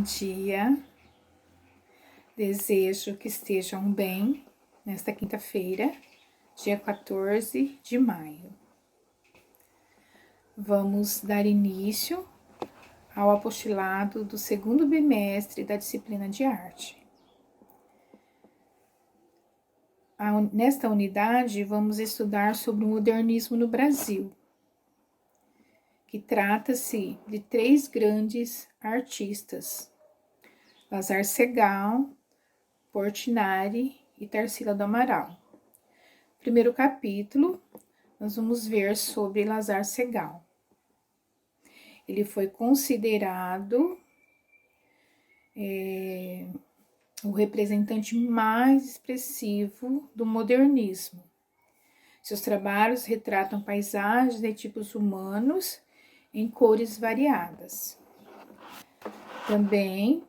dia. Desejo que estejam bem nesta quinta-feira, dia 14 de maio. Vamos dar início ao apostilado do segundo bimestre da disciplina de arte. Nesta unidade, vamos estudar sobre o modernismo no Brasil, que trata-se de três grandes artistas: Lazar Segall, Portinari e Tarsila do Amaral. Primeiro capítulo, nós vamos ver sobre Lazar Segall. Ele foi considerado o representante mais expressivo do modernismo. Seus trabalhos retratam paisagens de tipos humanos em cores variadas. Também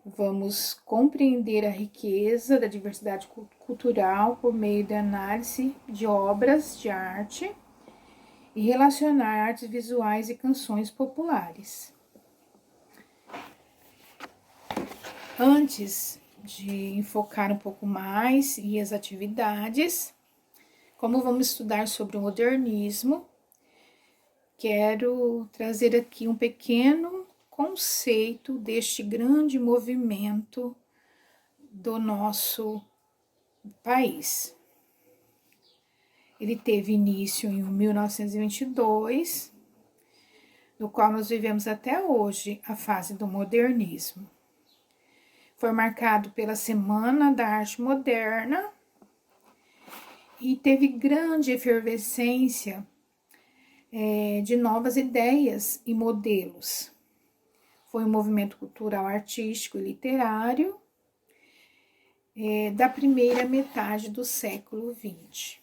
vamos compreender a riqueza da diversidade cultural por meio da análise de obras de arte e relacionar artes visuais e canções populares. Antes de enfocar um pouco mais e as atividades, como vamos estudar sobre o modernismo, quero trazer aqui um pequeno conceito deste grande movimento do nosso país. Ele teve início em 1922, no qual nós vivemos até hoje a fase do modernismo. Foi marcado pela Semana da Arte Moderna e teve grande efervescência de novas ideias e modelos. Foi um movimento cultural, artístico e literário da primeira metade do século XX.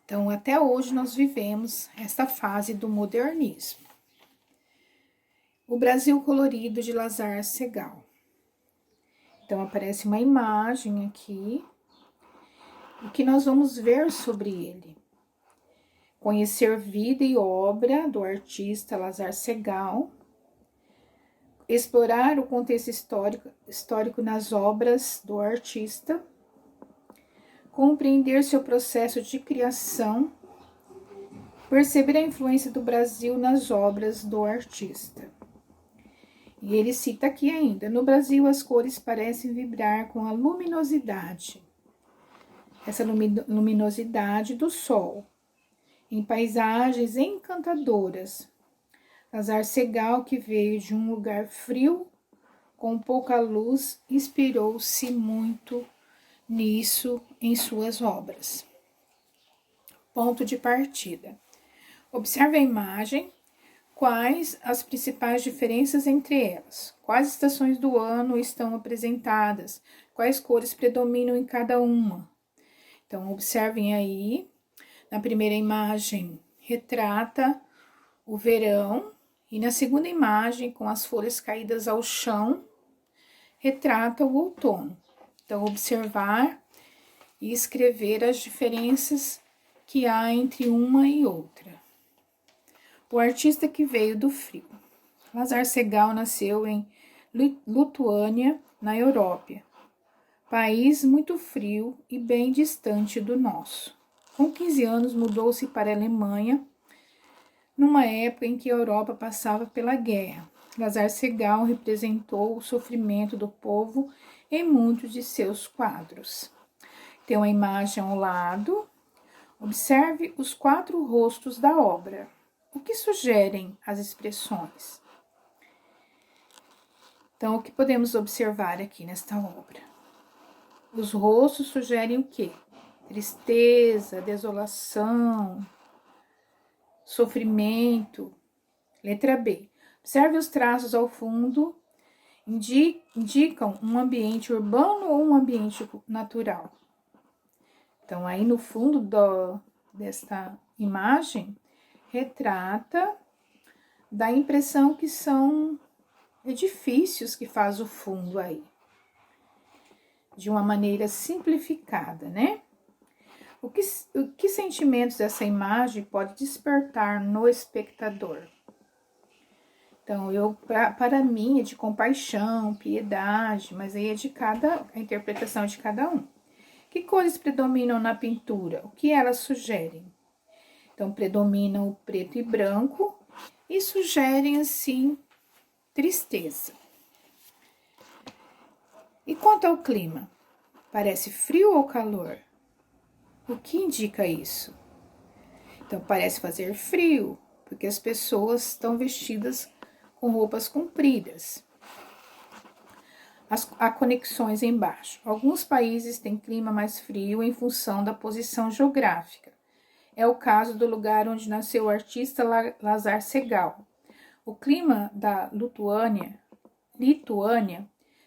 Então, até hoje nós vivemos esta fase do modernismo. O Brasil colorido de Lazar Segall. Então, aparece uma imagem aqui, o que nós vamos ver sobre ele. Conhecer vida e obra do artista Lazar Segall, explorar o contexto histórico nas obras do artista, compreender seu processo de criação, perceber a influência do Brasil nas obras do artista. E ele cita aqui ainda: no Brasil as cores parecem vibrar com a luminosidade, essa luminosidade do sol, em paisagens encantadoras. Lazar Segall, que veio de um lugar frio, com pouca luz, inspirou-se muito nisso em suas obras. Ponto de partida. Observe a imagem. Quais as principais diferenças entre elas? Quais estações do ano estão apresentadas? Quais cores predominam em cada uma? Então, observem aí. Na primeira imagem, retrata o verão. E na segunda imagem, com as folhas caídas ao chão, retrata o outono. Então, observar e escrever as diferenças que há entre uma e outra. O artista que veio do frio. Lazar Segall nasceu em Lituânia, na Europa, país muito frio e bem distante do nosso. Com 15 anos, mudou-se para a Alemanha, numa época em que a Europa passava pela guerra. Lazar Segall representou o sofrimento do povo em muitos de seus quadros. Tem uma imagem ao lado. Observe os 4 rostos da obra. O que sugerem as expressões? Então, o que podemos observar aqui nesta obra? Os rostos sugerem o quê? Tristeza, desolação, sofrimento. Letra B. Observe os traços ao fundo, indicam um ambiente urbano ou um ambiente natural. Então, aí no fundo desta imagem, retrata, dá a impressão que são edifícios que faz o fundo aí, de uma maneira simplificada, né? O que sentimentos essa imagem pode despertar no espectador? Então, para mim é de compaixão, piedade, mas aí é a interpretação de cada um. Que cores predominam na pintura? O que elas sugerem? Então, predominam o preto e branco e sugerem, assim, tristeza. E quanto ao clima? Parece frio ou calor? O que indica isso? Então, parece fazer frio, porque as pessoas estão vestidas com roupas compridas. Há conexões embaixo. Alguns países têm clima mais frio em função da posição geográfica. É o caso do lugar onde nasceu o artista Lazar Segal. O clima da Lituânia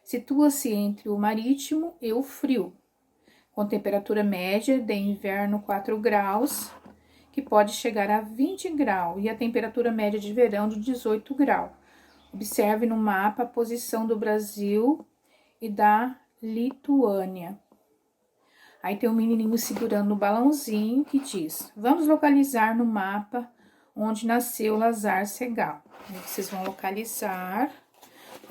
situa-se entre o marítimo e o frio, com temperatura média de inverno 4 graus, que pode chegar a 20 graus, e a temperatura média de verão de 18 graus. Observe no mapa a posição do Brasil e da Lituânia. Aí tem um menininho segurando o balãozinho que diz: vamos localizar no mapa onde nasceu Lazar Segal. Aí vocês vão localizar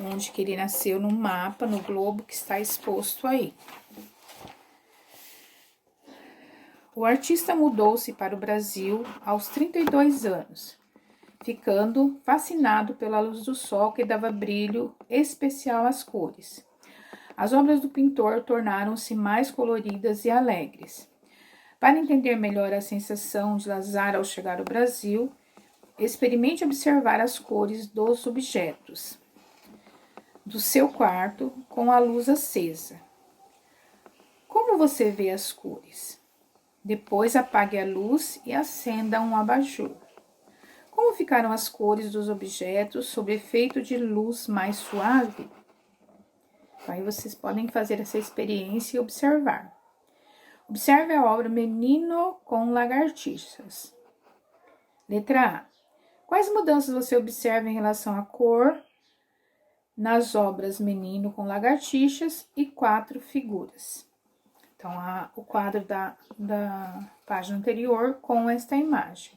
onde que ele nasceu no mapa, no globo que está exposto aí. O artista mudou-se para o Brasil aos 32 anos, ficando fascinado pela luz do sol que dava brilho especial às cores. As obras do pintor tornaram-se mais coloridas e alegres. Para entender melhor a sensação de Lazar ao chegar ao Brasil, experimente observar as cores dos objetos do seu quarto com a luz acesa. Como você vê as cores? Depois apague a luz e acenda um abajur. Como ficaram as cores dos objetos sob efeito de luz mais suave? Aí vocês podem fazer essa experiência e observar. Observe a obra Menino com Lagartixas. Letra A. Quais mudanças você observa em relação à cor nas obras Menino com Lagartixas e 4 figuras? Então, o quadro da página anterior com esta imagem.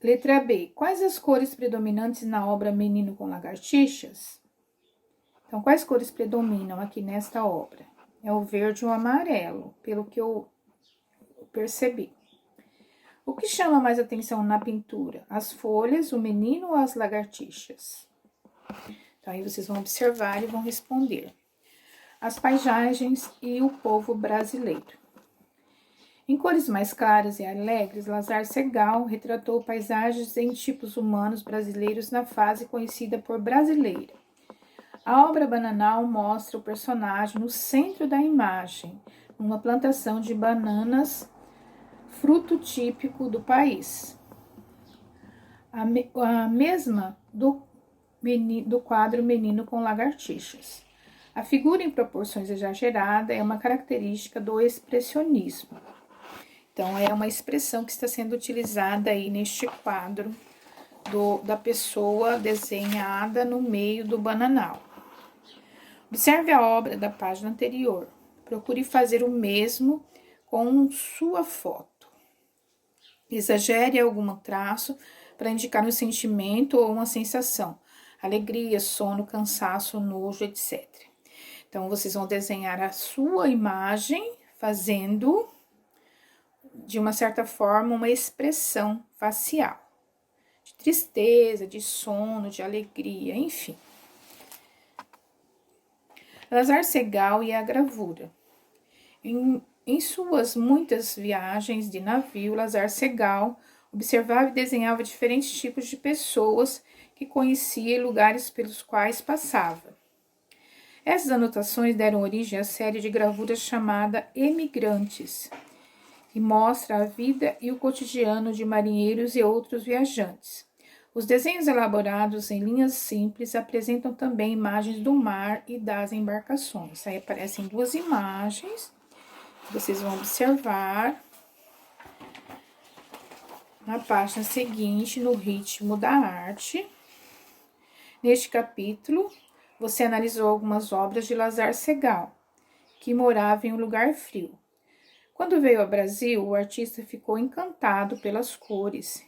Letra B. Quais as cores predominantes na obra Menino com Lagartixas? Então, quais cores predominam aqui nesta obra? É o verde e o amarelo, pelo que eu percebi. O que chama mais atenção na pintura? As folhas, o menino ou as lagartixas? Então, aí vocês vão observar e vão responder. As paisagens e o povo brasileiro. Em cores mais claras e alegres, Lazar Segal retratou paisagens em tipos humanos brasileiros na fase conhecida por brasileira. A obra Bananal mostra o personagem no centro da imagem, numa plantação de bananas, fruto típico do país. A mesma do quadro Menino com Lagartixas. A figura em proporções exageradas é uma característica do expressionismo. Então, é uma expressão que está sendo utilizada aí neste quadro da pessoa desenhada no meio do bananal. Observe a obra da página anterior. Procure fazer o mesmo com sua foto. Exagere algum traço para indicar um sentimento ou uma sensação. Alegria, sono, cansaço, nojo, etc. Então, vocês vão desenhar a sua imagem fazendo, de uma certa forma, uma expressão facial. De tristeza, de sono, de alegria, enfim. Lazar Segal e a gravura. Em suas muitas viagens de navio, Lazar Segal observava e desenhava diferentes tipos de pessoas que conhecia e lugares pelos quais passava. Essas anotações deram origem à série de gravuras chamada Emigrantes, que mostra a vida e o cotidiano de marinheiros e outros viajantes. Os desenhos elaborados em linhas simples apresentam também imagens do mar e das embarcações. Aí aparecem duas imagens que vocês vão observar na página seguinte, no ritmo da arte. Neste capítulo, você analisou algumas obras de Lazar Segal, que morava em um lugar frio. Quando veio ao Brasil, o artista ficou encantado pelas cores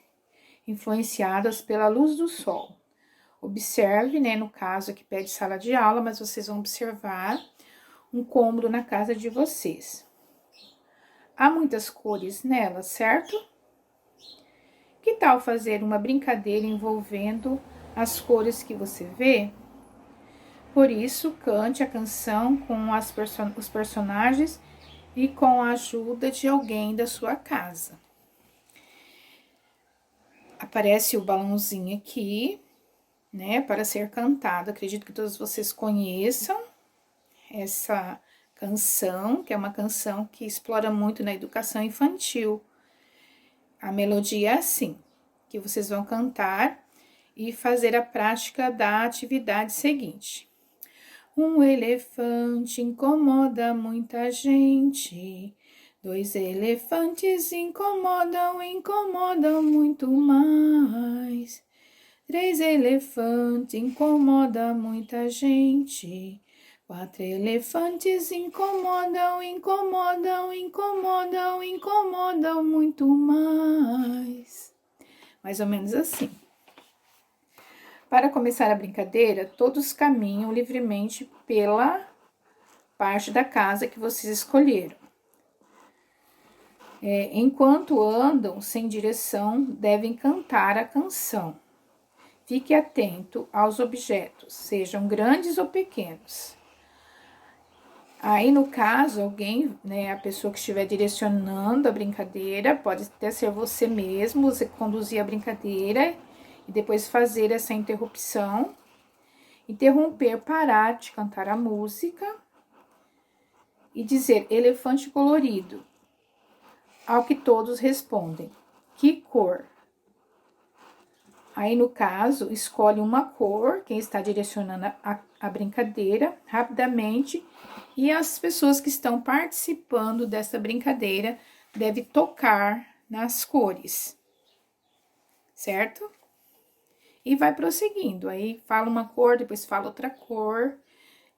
influenciadas pela luz do sol. Observe, né, no caso aqui pede sala de aula, mas vocês vão observar um cômodo na casa de vocês. Há muitas cores nela, certo? Que tal fazer uma brincadeira envolvendo as cores que você vê? Por isso, cante a canção com os personagens e com a ajuda de alguém da sua casa. Aparece o balãozinho aqui, né, para ser cantado. Acredito que todos vocês conheçam essa canção, que é uma canção que explora muito na educação infantil. A melodia é assim, que vocês vão cantar e fazer a prática da atividade seguinte. Um elefante incomoda muita gente. 2 elefantes incomodam muito mais. 3 elefantes incomoda muita gente. 4 elefantes incomodam muito mais. Mais ou menos assim. Para começar a brincadeira, todos caminham livremente pela parte da casa que vocês escolheram. Enquanto andam sem direção, devem cantar a canção. Fique atento aos objetos, sejam grandes ou pequenos. Aí, no caso, alguém, né, a pessoa que estiver direcionando a brincadeira, pode até ser você mesmo, você conduzir a brincadeira e depois fazer essa interrupção, interromper, parar de cantar a música e dizer elefante colorido, ao que todos respondem, que cor? Aí, no caso, escolhe uma cor, quem está direcionando a brincadeira, rapidamente, e as pessoas que estão participando dessa brincadeira devem tocar nas cores, certo? E vai prosseguindo, aí fala uma cor, depois fala outra cor,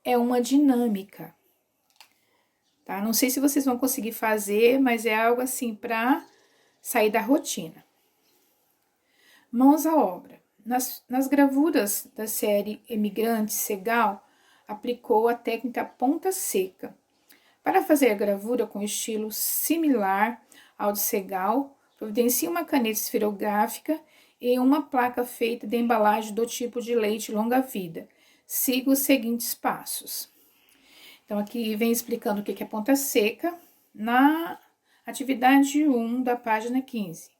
é uma dinâmica, tá? Não sei se vocês vão conseguir fazer, mas é algo assim para sair da rotina. Mãos à obra. Nas gravuras da série Emigrante, Segal aplicou a técnica ponta seca. Para fazer a gravura com estilo similar ao de Segal, providencie uma caneta esferográfica e uma placa feita de embalagem do tipo de leite longa-vida. Siga os seguintes passos. Então, aqui vem explicando o que é ponta seca na atividade 1 da página 15.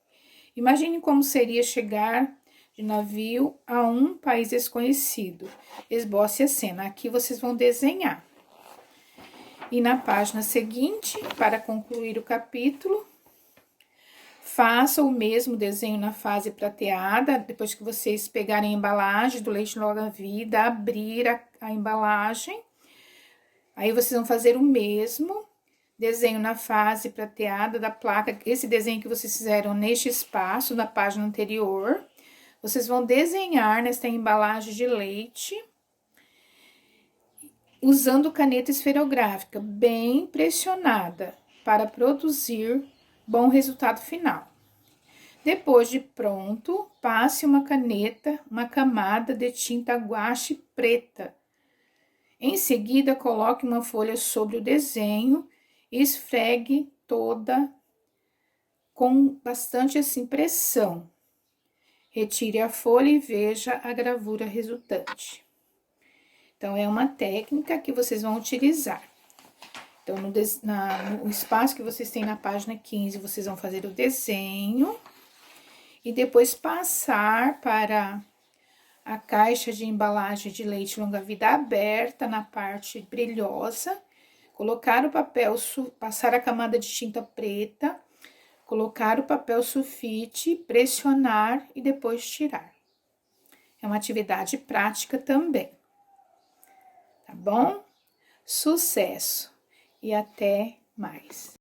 Imagine como seria chegar de navio a um país desconhecido. Esboce a cena. Aqui vocês vão desenhar. E na página seguinte, para concluir o capítulo, faça o mesmo desenho na fase prateada. Depois que vocês pegarem a embalagem do leite longa-vida, abrir a embalagem. Aí vocês vão fazer o mesmo desenho na fase prateada da placa, esse desenho que vocês fizeram neste espaço, na página anterior. Vocês vão desenhar nesta embalagem de leite, usando caneta esferográfica bem pressionada, para produzir bom resultado final. Depois de pronto, passe uma camada de tinta guache preta. Em seguida, coloque uma folha sobre o desenho e esfregue toda com bastante assim pressão. Retire a folha e veja a gravura resultante. Então, é uma técnica que vocês vão utilizar. Então, no espaço que vocês têm na página 15, vocês vão fazer o desenho e depois passar para a caixa de embalagem de leite longa-vida aberta na parte brilhosa, colocar o papel, passar a camada de tinta preta, colocar o papel sulfite, pressionar e depois tirar. É uma atividade prática também. Tá bom? Sucesso e até mais.